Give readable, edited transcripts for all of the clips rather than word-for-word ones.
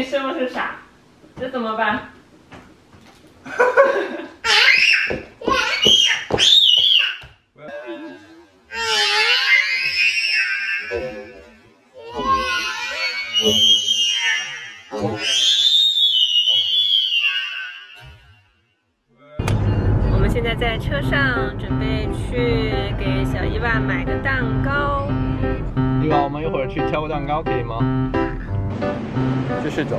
是不是傻？这怎么办？我们现在在车上，准备去给小伊娃买个蛋糕。伊娃，我们一会儿去挑个蛋糕，可以吗？继续走。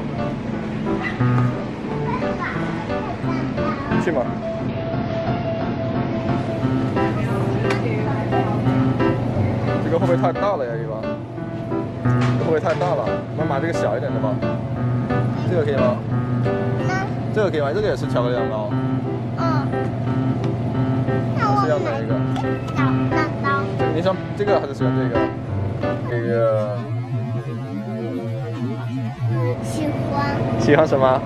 去吗？这个会不会太大了呀，伊娃？会不会太大了？我们买这个小一点的吧。这个可以吗？这个可以吗？这个也是巧克力蛋糕。你是要哪一个？蛋糕。你想这个还是喜欢这个？这个。喜欢什么？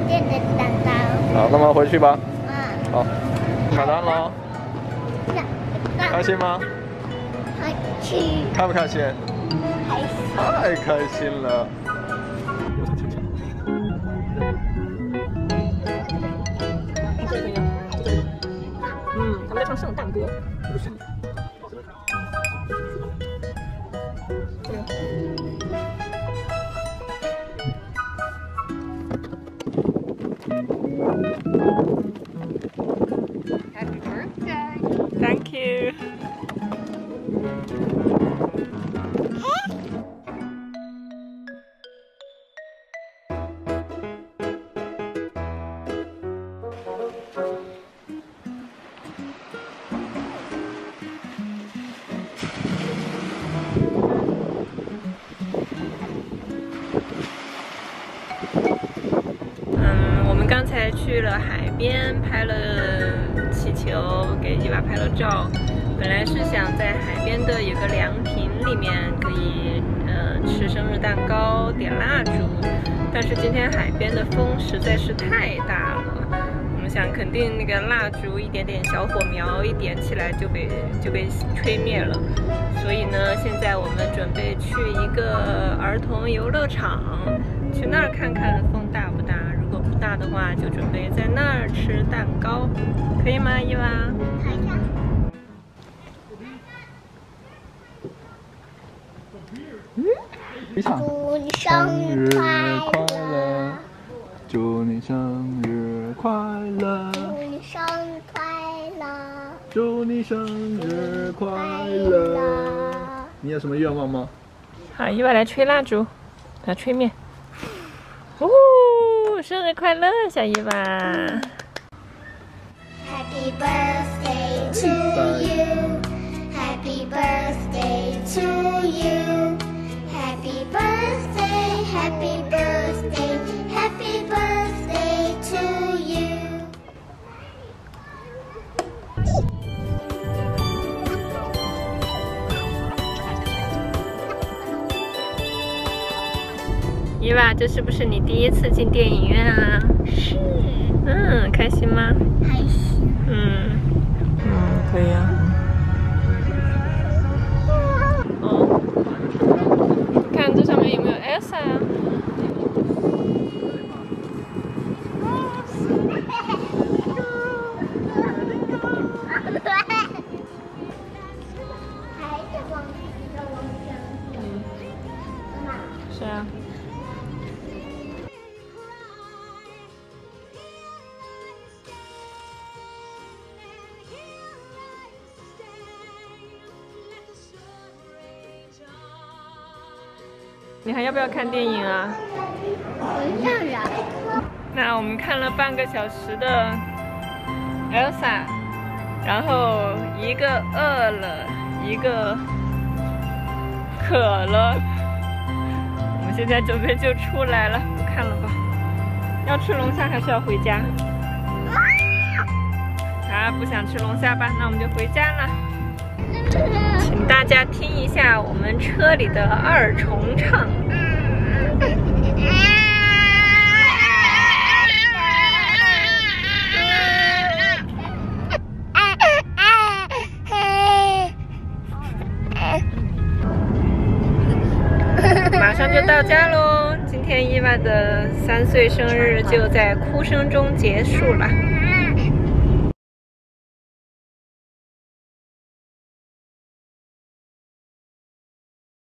这个蛋糕。好，那么回去吧。好，买单喽。开心吗？开不开心？太开心了。他们在唱圣诞歌。Happy birthday! Thank you. 我们刚才去了海边，拍了气球，给伊娃拍了照。本来是想在海边的有个凉亭里面可以吃生日蛋糕、点蜡烛，但是今天海边的风实在是太大了，我们想肯定那个蜡烛一点点小火苗一点起来就被吹灭了，所以呢，现在我们准备去一个儿童游乐场，去那儿看看风大不大。如果不大的话，就准备在那儿吃蛋糕，可以吗，伊娃？可以。祝你生日快乐！祝你生日快乐！祝你生日快乐！祝你生日快乐！你有什么愿望吗？好，伊娃来吹蜡烛，把它吹灭。哦，生日快乐，小伊娃 ！Happy birthday to you. Happy birthday to you. Happy birthday, happy birthday, happy birthday to you. 伊娃，这是不是你第一次进电影院啊？是。开心吗？开心。可以啊。看这上面有没有 Elsa 啊？是啊。你还要不要看电影啊？当然。那我们看了半个小时的 Elsa， 然后一个饿了，一个渴了。我们现在准备就出来了，不看了吧？要吃龙虾还是要回家？啊，不想吃龙虾吧？那我们就回家了。请大家听一下我们车里的二重唱。马上就到家喽！今天伊娃的3岁生日就在哭声中结束了。